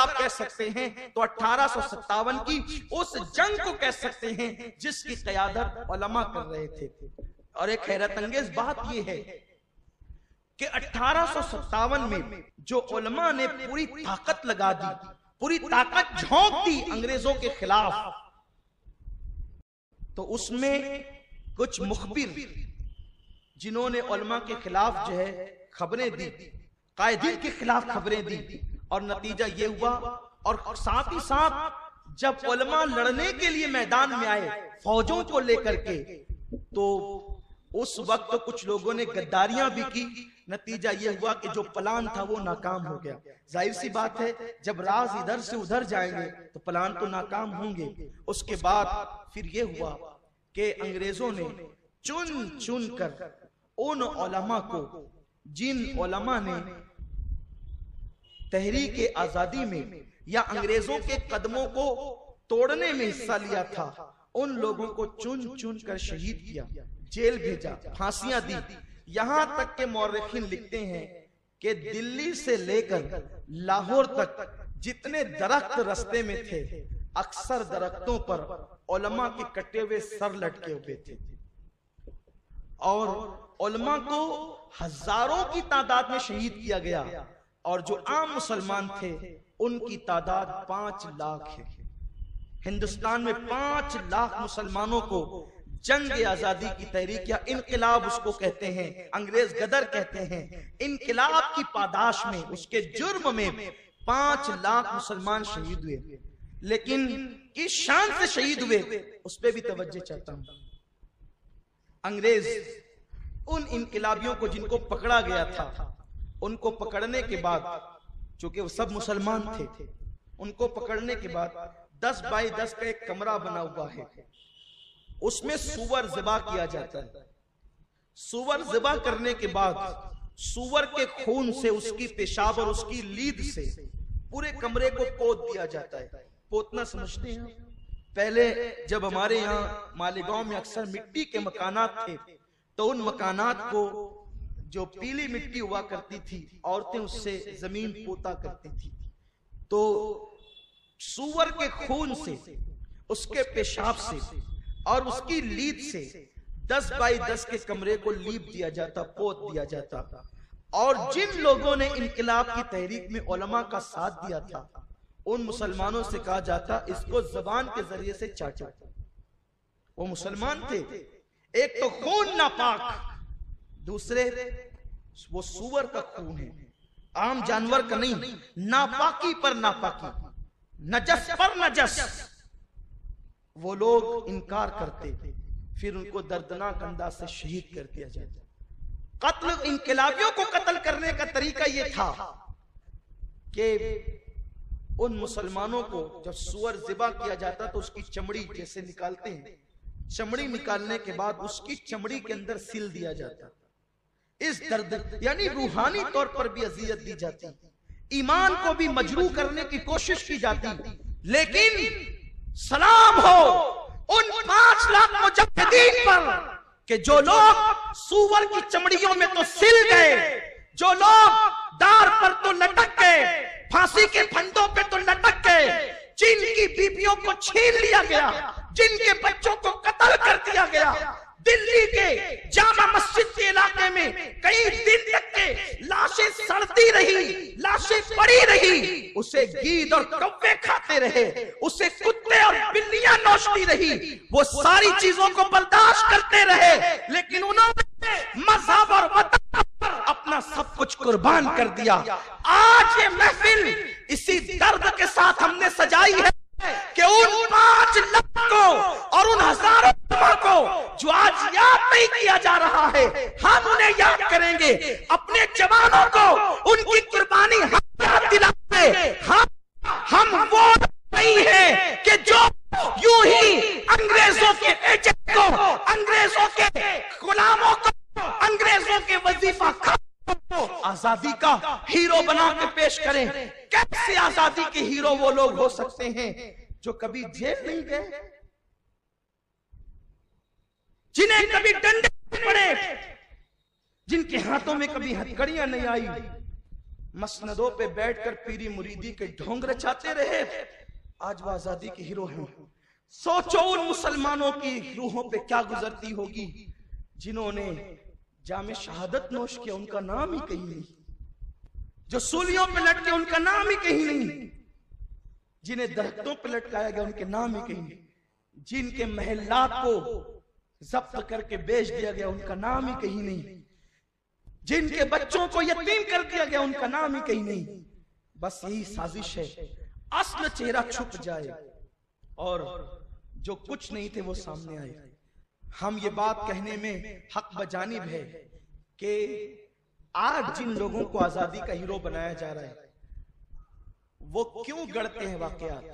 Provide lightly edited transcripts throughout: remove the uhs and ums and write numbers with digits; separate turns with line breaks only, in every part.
آپ کہہ سکتے ہیں تو 1857 کی اس جنگ کو کہہ سکتے ہیں جس کی قیادت علماء کر رہے تھے. اور ایک حیرت انگیز بات یہ ہے کہ 1857 میں جو علماء نے پوری طاقت لگا دی، پوری طاقت جھونک دی انگریزوں کے خلاف، تو اس میں کچھ مخبر جنہوں نے علماء کے خلاف جو ہے خبریں دی، قائدین کے خلاف خبریں دی، اور نتیجہ یہ ہوا. اور ساتھ ہی ساتھ جب علماء لڑنے کے لیے میدان میں آئے فوجوں کو لے کر کے، تو اس وقت کچھ لوگوں نے غداریاں بھی کی. نتیجہ یہ ہوا کہ جو پلان تھا وہ ناکام ہو گیا. ظاہر سی بات ہے جب راز ادھر سے ادھر جائیں گے تو پلان تو ناکام ہوں گے. اس کے بعد پھر یہ ہوا کہ انگریزوں نے چن چن کر ان علماء کو، جن علماء نے تحریک آزادی میں یا انگریزوں کے قدموں کو توڑنے میں حصہ لیا تھا، ان لوگوں کو چن چن کر شہید کیا، جیل بھیجا، پھانسیاں دی. یہاں تک کہ مورخین لکھتے ہیں کہ دلی سے لے کر لاہور تک جتنے درخت رستے میں تھے، اکثر درختوں پر علماء کے کٹے ہوئے سر لٹکے ہوئے تھے. اور علماء کو ہزاروں کی تعداد میں شہید کیا گیا، اور جو عام مسلمان تھے ان کی تعداد 5 لاکھ ہے. ہندوستان میں 5 لاکھ مسلمانوں کو جنگ آزادی کی تحریک یا انقلاب اس کو کہتے ہیں، انگریز غدر کہتے ہیں، انقلاب کی پاداش میں، اس کے جرم میں 5 لاکھ مسلمان شہید ہوئے. لیکن کس شان سے شہید ہوئے اس پہ بھی توجہ چاہتا ہوں. انگریز ان انقلابیوں کو جن کو پکڑا گیا تھا، ان کو پکڑنے کے بعد، چونکہ وہ سب مسلمان تھے، ان کو پکڑنے کے بعد 10 بائی 10 کا ایک کمرہ بنا ہوا ہے، اس میں سور ذبح کیا جاتا ہے. سور ذبح کرنے کے بعد سور کے خون سے، اس کی پیشاب اور اس کی لید سے پورے کمرے کو پوت دیا جاتا ہے. پوتنا سمجھتے ہیں؟ پہلے جب ہمارے یہاں مالیگاؤں میں اکثر مٹی کے مکانات تھے تو ان مکانات کو جو پیلی مٹی ہوا کرتی تھی، عورتیں اس سے زمین پوتا کرتی تھی. تو سور کے خون سے، اس کے پیشاب سے اور اس کی لید سے 10 بائی 10 کے کمرے کو لیپ دیا جاتا، پوت دیا جاتا. اور جن لوگوں نے انقلاب کی تحریک میں علماء کا ساتھ دیا تھا، ان مسلمانوں سے کہا جاتا اس کو زبان کے ذریعے سے چاٹو. وہ مسلمان تھے، ایک تو خون ناپاک، دوسرے وہ سور کا خون ہے، عام جانور کا نہیں، ناپاکی پر ناپاکی، نجس پر نجس. وہ لوگ انکار کرتے، پھر ان کو دردناک انداز سے شہید کر دیا جاتا. قتل، انقلابیوں کو قتل کرنے کا طریقہ یہ تھا کہ ان مسلمانوں کو جب سور ذبح کیا جاتا تو اس کی چمڑی جیسے نکالتے ہیں، چمڑی نکالنے کے بعد اس کی چمڑی کے اندر سل دیا جاتا. اس درد یعنی روحانی طور پر بھی اذیت دی جاتی، ایمان کو بھی مجروح کرنے کی کوشش کی جاتی. لیکن سلام ہو ان 5 لاکھ مجاہدین پر کہ جو لوگ سور کی چمڑیوں میں تو سل گئے، جو لوگ دار پر تو لٹک گئے، پھانسی کے پھندوں پہ تو لٹک گئے، جن کی بیویوں کو چھین لیا گیا، جن کے بچوں کو قتل کر دیا گیا. دلی کے جامع مسجد کے علاقے میں کئی دن تک کے لاشیں سڑتی رہی، لاشیں پڑی رہی، اسے گید اور کوے کھاتے رہے، اسے کتے اور بلیاں نوچتی رہی. وہ ساری چیزوں کو برداشت کرتے رہے، لیکن انہوں نے مذہب اور وطن پر اپنا سب کچھ قربان کر دیا. آج یہ محفل اسی درد کے ساتھ ہم نے سجائی ہے کہ ان 5 لاکھ کو اور ان ہزاروں کو جو آج یاد نہیں کیا جا رہا ہے، ہم انہیں یاد کریں گے. اپنے جوانوں کو ان کی قربانی یاد دلاتے. ہم وہ نہیں ہیں کہ جو یوں ہی انگریزوں کے ایجنٹ کو، انگریزوں کے غلاموں کو، انگریزوں کے وظیفہ کو آزادی کا ہیرو بنا کے پیش کریں. کیسے آزادی کے ہیرو وہ لوگ ہو سکتے ہیں جو کبھی جیل نہیں گئے، جنہیں کبھی ڈنڈے پڑے، جن کے ہاتھوں میں کبھی ہتھکڑیاں نہیں آئی. مسندوں پہ بیٹھ کر پیری مریدی کے ڈھونگ رچاتے رہے، آج وہ آزادی کے ہیرو ہیں۔ سوچو ان مسلمانوں کی روحوں پہ کیا گزرتی ہوگی جنہوں نے جام شہادت نوش کیا، ان کا نام ہی کہیں نہیں، جو سولیوں پہ لٹکے ان کا نام ہی کہیں نہیں، جنہیں درختوں پہ لٹکایا گیا ان کے نام ہی کہیں نہیں، جن کے محلات کو ضبط کر کے بیچ دیا گیا ان کا نام ہی کہیں نہیں، جن کے بچوں کو یتیم کر دیا گیا ان کا نام ہی کہیں نہیں۔ بس یہی سازش ہے، اصل چہرہ چھپ جائے اور جو کچھ نہیں تھے وہ سامنے آئے۔ ہم یہ بات کہنے میں حق بجانب ہے کہ آج جن لوگوں کو آزادی کا ہیرو بنایا جا رہا ہے وہ کیوں گڑتے ہیں واقعات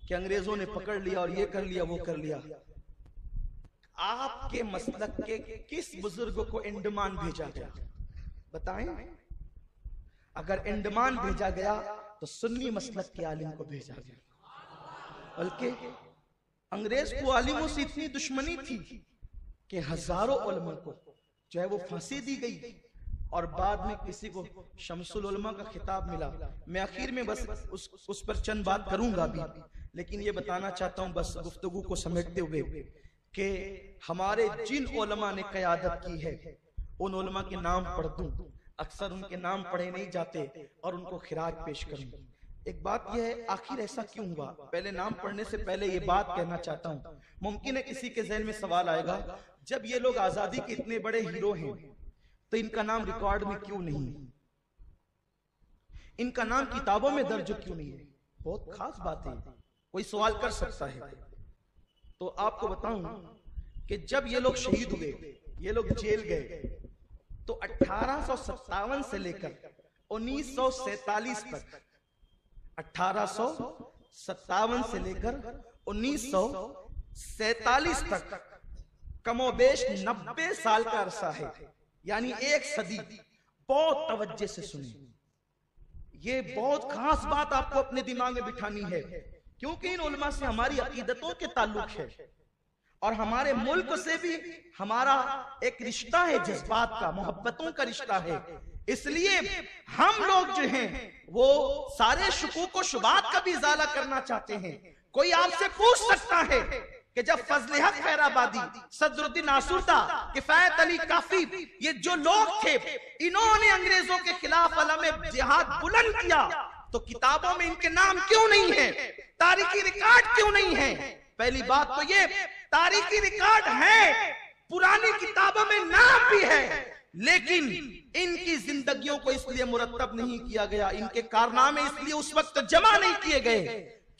کہ انگریزوں نے پکڑ لیا اور یہ کر لیا وہ کر لیا۔ آپ کے مسلک کے کس بزرگ کو انڈمان بھیجا گیا بتائیں؟ اگر انڈمان بھیجا گیا تو سنی مسلک کے عالم کو بھیجا گیا، بلکہ انگریز کو عالموں سے اتنی دشمنی تھی کہ ہزاروں علماء کو جو ہے وہ پھانسی دی گئی اور بعد میں کسی کو شمس العلماء کا خطاب ملا۔ میں آخر میں بس اس پر چند بات کروں گا بھی، لیکن یہ بتانا چاہتا ہوں بس گفتگو کو سمیٹتے ہوئے کہ ہمارے جن علماء نے قیادت کی ہے ان علماء کے نام پڑھ دوں، اکثر ان کے نام پڑھے نہیں جاتے اور ان کو خراج پیش کروں۔ ایک بات یہ ہے آخر ایسا کیوں ہوا، پہلے نام پڑھنے سے پہلے یہ بات کہنا چاہتا ہوں، ممکن ہے کسی کے ذہن میں سوال آئے گا جب یہ لوگ آزادی کے اتنے بڑے ہیرو ہیں تو ان کا نام ریکارڈ میں کیوں نہیں ہے، ان کا نام کتابوں میں درج کیوں نہیں ہے؟ بہت خاص بات ہے، کوئی سوال کر سکتا ہے۔ تو آپ کو بتاؤں کہ جب یہ لوگ شہید ہوئے، یہ لوگ جیل گئے، تو 1857 سے لے کر 1947 تک، 1857 سے لے کر 1947 تک کم و بیش 90 سال کا عرصہ ہے، یعنی ایک صدی۔ بہت توجہ سے سنیں، یہ بہت خاص بات آپ کو اپنے دماغ میں بٹھانی ہے، کیونکہ ان علماء سے ہماری عقیدتوں کے تعلق ہے اور ہمارے ملک سے بھی ہمارا ایک رشتہ ہے، جذبات کا، محبتوں کا رشتہ ہے۔ اس لیے ہم لوگ جو ہیں وہ سارے شکوک و شبہات کا بھی ازالہ کرنا چاہتے ہیں۔ کوئی آپ سے پوچھ سکتا ہے کہ جب فضل حق خیر آبادی، صدر الدین آسودہ، کفایت علی کافی، یہ جو لوگ تھے انہوں نے انگریزوں کے خلاف علم جہاد بلند کیا تو کتابوں میں ان کے نام کیوں نہیں ہیں، تاریخی ریکارڈ کیوں نہیں ہیں؟ پہلی بات تو یہ تاریخی ریکارڈ ہے، پرانی کتابوں میں نام بھی ہے، لیکن ان کی زندگیوں کو اس لیے مرتب نہیں کیا گیا، ان کے کارنامے اس لیے اس وقت جمع نہیں کیے گئے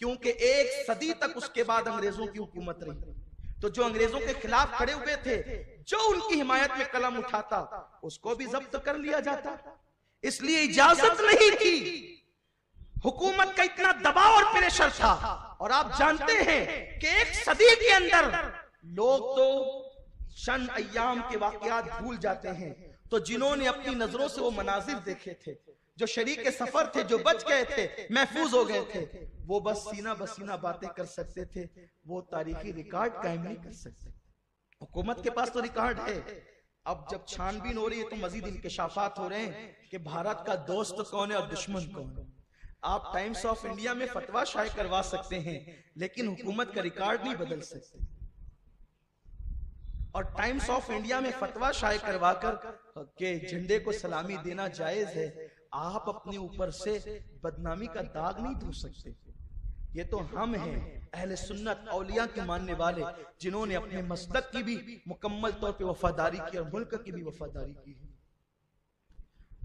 کیونکہ ایک صدی تک اس کے بعد انگریزوں کی حکومت رہی، تو جو انگریزوں کے خلاف کھڑے ہوئے تھے، جو ان کی حمایت میں قلم اٹھاتا اس کو بھی ضبط کر لیا جاتا، اس لیے اجازت نہیں تھی، حکومت کا اتنا دباؤ اور پریشر تھا۔ اور آپ جانتے ہیں کہ ایک صدی کے اندر لوگ تو چند ایام کے واقعات بھول جاتے ہیں، تو جنہوں نے اپنی نظروں سے وہ مناظر دیکھے تھے، جو شریک سفر تھے، جو بچ گئے تھے، محفوظ ہو گئے تھے، وہ بس سینہ بسینہ باتیں کر سکتے تھے، وہ تاریخی ریکارڈ قائم نہیں کر سکتے۔ حکومت کے پاس تو ریکارڈ ہے، اب جب چھان بین ہو رہی ہے تو مزید انکشافات ہو رہے ہیں کہ بھارت کا دوست کون ہے اور دشمن کون ہے۔ آپ ٹائمز آف انڈیا میں فتویٰ شائع کروا سکتے ہیں لیکن حکومت کا ریکارڈ نہیں بدل سکتے، اور ٹائمز آف انڈیا میں فتویٰ شائع کروا کر کہ جھنڈے کو سلامی دینا جائز ہے، آپ اپنے اوپر سے بدنامی کا داغ نہیں دھو سکتے۔ یہ تو ہم ہیں اہل سنت اولیاء کے ماننے والے جنہوں نے اپنے مسلک کی بھی مکمل طور پہ وفاداری کی اور ملک کی بھی وفاداری کی ہے۔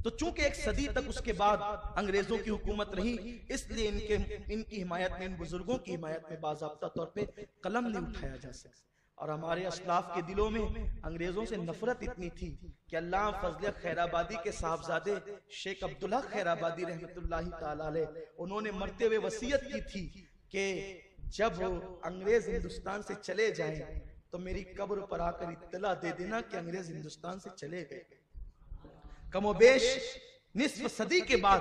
تو چونکہ ایک صدی تک اس کے بعد انگریزوں کی حکومت رہی، اس لیے ان کی حمایت میں، ان بزرگوں کی حمایت میں باضابطہ طور پہ قلم نہیں اٹھایا جا سکتا۔ اور ہمارے اسلاف کے دلوں میں انگریزوں سے نفرت اتنی تھی کہ اللہ فضل خیر آبادی کے صاحبزادے شیخ عبداللہ خیر آبادی رحمت اللہ تعالی علیہ، انہوں نے مرتے ہوئے وصیت کی تھی کہ جب انگریز ہندوستان سے چلے جائیں تو میری قبر پر آ کر اطلاع دے دینا کہ انگریز ہندوستان سے چلے گئے۔ کم و بیش نصف صدی کے بعد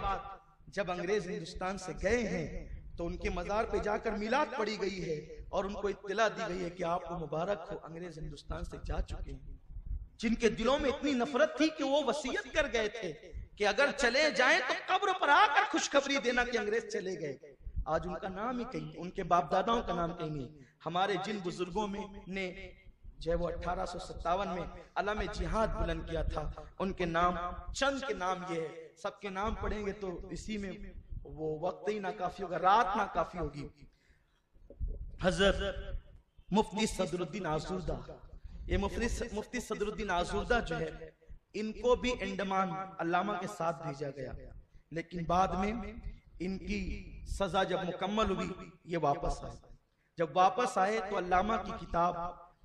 جب انگریز ہندوستان سے گئے ہیں تو ان کے مزار پہ جا کر میلاد پڑھی گئی ہے اور ان کو اطلاع دی گئی ہے کہ آپ کو مبارک ہو، انگریز ہندوستان سے جا چکے ہیں۔ جن کے دلوں میں اتنی نفرت تھی کہ وہ وصیت کر گئے تھے کہ اگر چلے جائیں تو قبر پر آ کر خوشخبری دینا کہ انگریز چلے گئے. آج ان کا نام ہی کہیں، ان کے باپ داداؤں کا نام کہیں نہیں. ہمارے جن بزرگوں میں نے جو ہے وہ 1857 میں علم جہاد بلند کیا تھا، ان کے نام چند کے نام یہ ہے. سب کے نام پڑھیں گے تو اسی میں وہ وقت ہی نہ کافی ہوگا، رات نہ کافی ہوگی. حضرت مفتی صدر الدین آزردہ، یہ مفتی صدر الدین آزردہ جو ہے، ان کو بھی انڈمان علامہ کے ساتھ بھیجا گیا، لیکن بعد میں ان کی سزا جب مکمل ہوئی یہ واپس آئے. جب واپس آئے تو علامہ کی کتاب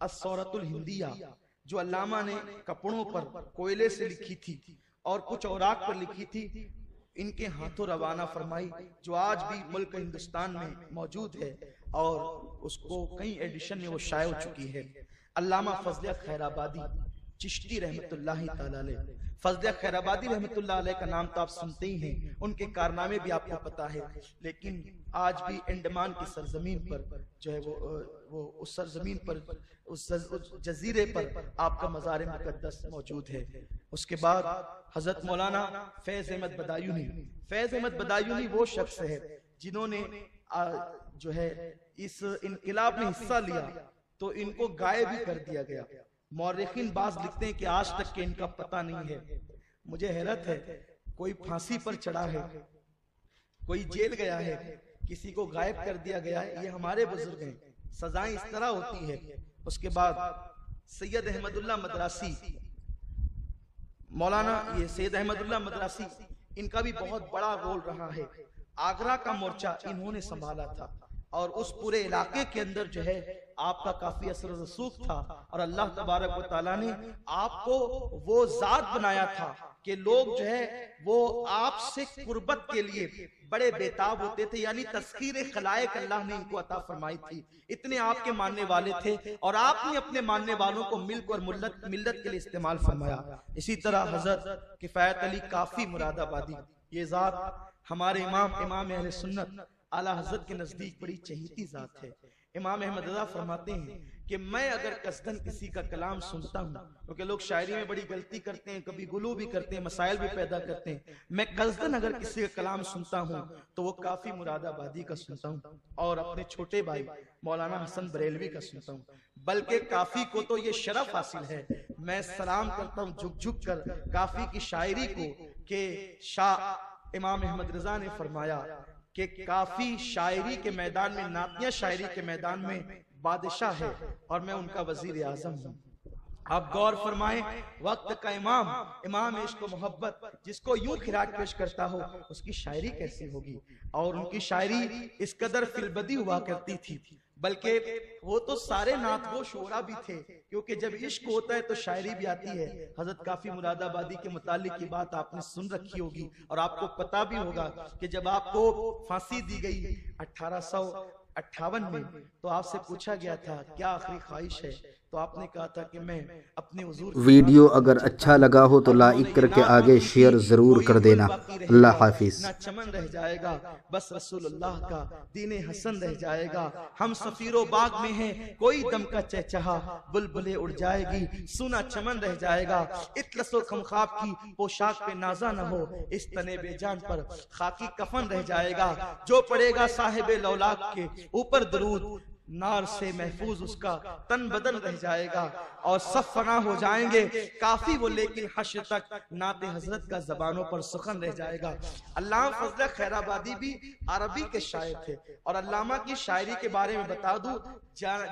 السورۃ الہندیہ جو علامہ نے کپڑوں پر کوئلے سے لکھی تھی اور کچھ اوراق پر لکھی تھی، ان کے ہاتھوں روانہ فرمائی، جو آج بھی ملک ہندوستان میں موجود ہے اور اس کو کئی ایڈیشن میں وہ شائع ہو چکی ہے. علامہ فضل خیر آبادی چشتی رحمت اللہ تعالی علیہ، فضل خیر آبادی رحمت اللہ علیہ کا نام تو آپ سنتے ہی ہیں، ان کے کارنامے بھی آپ کو پتا ہے، لیکن آج بھی انڈمان کی سرزمین پر جو ہے وہ اس سرزمین پر اس جزیرے پر آپ کا مزار مقدس موجود ہے. اس کے بعد حضرت مولانا فیض احمد بدایونی، فیض احمد بدایونی وہ شخص ہے جنہوں نے جو ہے اس انقلاب میں حصہ لیا تو ان کو غائب بھی کر دیا گیا. مورخین بعض لکھتے ہیں کہ آج تک کہ ان کا پتہ نہیں ہے. مجھے حیرت ہے، کوئی پھانسی پر چڑھا ہے، کوئی جیل گیا ہے، کسی کو غائب کر دیا گیا ہے. یہ ہمارے بزرگ ہیں، سزائیں اس طرح ہوتی ہے. اس کے بعد سید احمد اللہ مدراسی، مولانا یہ سید احمد اللہ مدراسی، ان کا بھی بہت بڑا رول رہا ہے. آگرہ کا مورچہ انہوں نے سنبھالا تھا اور اس پورے علاقے کے اندر جو ہے آپ کا کافی اثر و رسوخ تھا، اور اللہ تبارک و تعالیٰ نے آپ کو وہ ذات بنایا تھا کہ لوگ جو ہے وہ آپ سے قربت کے لیے بڑے بیتاب ہوتے تھے. یعنی تذکیر خلائق اللہ نے ان کو عطا فرمائی تھی، اتنے آپ کے ماننے والے تھے، اور آپ نے اپنے ماننے والوں کو ملک اور ملت کے لیے استعمال فرمایا. اسی طرح حضرت کفایت علی کافی مراد آبادی، یہ ذات ہمارے امام اہل سنت اعلیٰ حضرت کے نزدیک بڑی چہیتی ذات ہے. امام احمد رضا فرماتے ہیں کہ میں اگر قصداً کسی کا کلام سنتا ہوں، کیونکہ لوگ شاعری میں بڑی غلطی کرتے ہیں، کبھی غلو بھی کرتے ہیں، مسائل بھی پیدا کرتے ہیں، میں قصداً اگر کسی کا کلام سنتا ہوں تو وہ کافی مراد آبادی کا سنتا ہوں اور اپنے چھوٹے بھائی مولانا حسن بریلوی کا سنتا ہوں. بلکہ کافی کو تو یہ شرف حاصل ہے، میں سلام کرتا ہوں جھک جھک کر کافی کی شاعری کو، کہ شاہ امام احمد رضا نے فرمایا کہ کافی شاعری کے میدان میں، نعتیہ شاعری کے میدان میں بادشاہ ہے اور میں ان کا وزیر اعظم ہوں. آپ غور فرمائیں، وقت کا امام عشق و محبت جس کو یوں خراج پیش کرتا ہو، اس کی شاعری کیسی ہوگی؟ اور ان کی شاعری اس قدر فی البدی ہوا کرتی تھی، بلکہ وہ تو سارے نعت گو شعرا بھی تھے، کیونکہ جب عشق ہوتا ہے تو شاعری بھی آتی ہے. حضرت کافی مراد آبادی کے متعلق کی بات آپ نے سن رکھی ہوگی اور آپ کو پتا بھی ہوگا کہ جب آپ کو پھانسی دی گئی 1858 میں تو آپ سے پوچھا گیا تھا کیا آخری خواہش ہے، تو آپ نے کہا تھا کہ میں اپنے حضور.
ویڈیو اگر اچھا لگا ہو تو لائک کر کے آگے شیئر ضرور کر دینا. اللہ حافظ.
نہ چمن رہ جائے گا، بس رسول اللہ کا دین حسن رہ جائے گا. ہم سفیر و باغ میں ہیں، کوئی دم کا چہچہا، بلبلے اڑ جائے گی، سونا چمن رہ جائے گا. اطلس و خمخاب کی پوشاک پہ نازا نہ ہو، اس تنے بے جان پر خاکی کفن رہ جائے گا. جو پڑے گا صاحب لولاک کے اوپر درود، نار سے محفوظ اس کا تن بدن رہ جائے گا. اور سب فنا ہو جائیں گے کافی وہ، لیکن حشر تک نعت حضرت کا زبانوں پر سخن رہ جائے گا. علامہ فضل خیر آبادی بھی عربی کے شاعر تھے، اور علامہ کی شاعری کے بارے میں بتا دوں،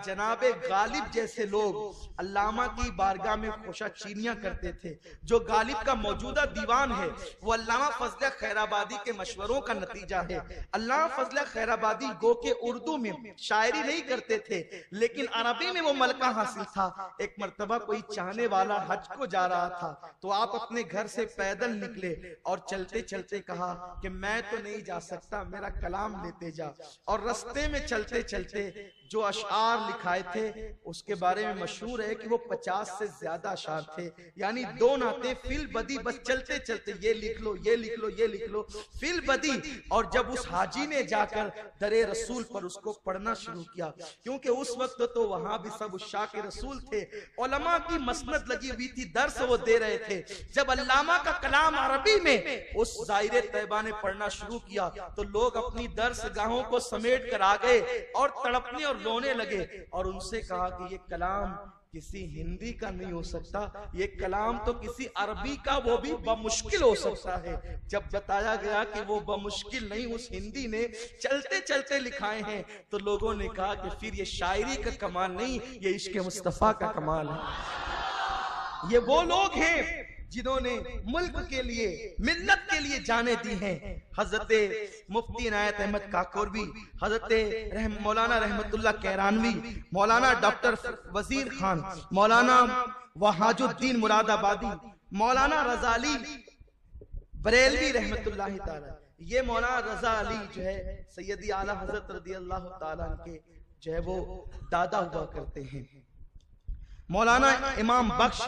جناب غالب جیسے لوگ علامہ کی بارگاہ میں خوشہ چینیاں کرتے تھے. جو غالب کا موجودہ دیوان ہے وہ علامہ فضل خیر آبادی کے مشوروں کا نتیجہ ہے. علامہ فضل خیر آبادی گو کہ اردو میں شاعری نہیں کرتے تھے، لیکن عربی میں وہ ملکہ حاصل تھا. ایک مرتبہ کوئی چاہنے والا حج کو جا رہا تھا تو آپ اپنے گھر سے پیدل نکلے اور چلتے چلتے کہا کہ میں تو نہیں جا سکتا، میرا کلام لیتے جا. اور رستے میں چلتے چلتے جو اشعار لکھائے تھے اس کے بارے میں مشہور ہے کہ وہ 50 سے زیادہ اشعار تھے. یعنی دو نعتیں فی البدی، بس چلتے چلتے یہ لکھ لو، یہ لکھ لو، یہ لکھ لو، فی البدی. اور جب اس حاجی نے جا کر در رسول پر اس کو پڑھنا شروع کیا کیونکہ اس وقت تو وہاں بھی سب عشاق رسول تھے، علماء کی مسند لگی ہوئی تھی، درس وہ دے رہے تھے۔ جب علامہ کا کلام عربی میں اس دائرے طیبہ نے پڑھنا شروع کیا تو لوگ اپنی درس گاہوں کو سمیٹ کر آ گئے اور تڑپنے اور رونے لگے، اور ان سے کہا کہ یہ کلام کسی ہندی کا نہیں ہو سکتا، یہ کلام تو کسی عربی کا، وہ بھی بمشکل ہو سکتا ہے۔ جب بتایا گیا کہ وہ بمشکل نہیں، اس ہندی نے چلتے چلتے لکھائے ہیں، تو لوگوں نے کہا کہ پھر یہ شاعری کا کمال نہیں، یہ عشق مصطفیٰ کا کمال ہے۔ یہ وہ لوگ ہیں جنہوں نے ملک کے لیے، ملت کے لیے جانیں دی ہیں۔ حضرت مفتی عنایت احمد کاکوروی، حضرت مولانا رحمت اللہ کیرانوی، مولانا ڈاکٹر وزیر خان، مولانا وحاج الدین مراد آبادی، مولانا رضا علی بریلوی رحمت اللہ تعالی، یہ مولانا رضا علی جو ہے سیدی اعلیٰ حضرت رضی اللہ تعالیٰ کے جو ہے وہ دادا ہوا کرتے ہیں۔ مولانا امام بخش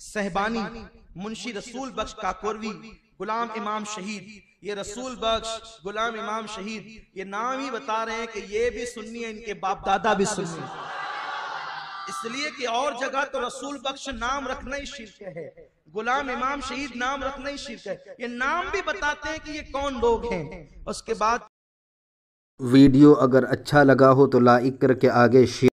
صہبانی، منشی رسول بخش کاکوروی، غلام امام شہید، یہ رسول بخش، غلام امام شہید، یہ نام ہی بتا رہے ہیں کہ یہ بھی سنی ہیں، ان کے باپ دادا بھی سنی ہیں، اس لیے کہ اور جگہ تو رسول بخش نام رکھنا ہی شرک ہے، غلام امام شہید نام رکھنا ہی شرک ہے۔ یہ نام بھی بتاتے ہیں کہ یہ کون لوگ ہیں۔ اس کے بعد
ویڈیو اگر اچھا لگا ہو تو لائک کر کے آگے شیئر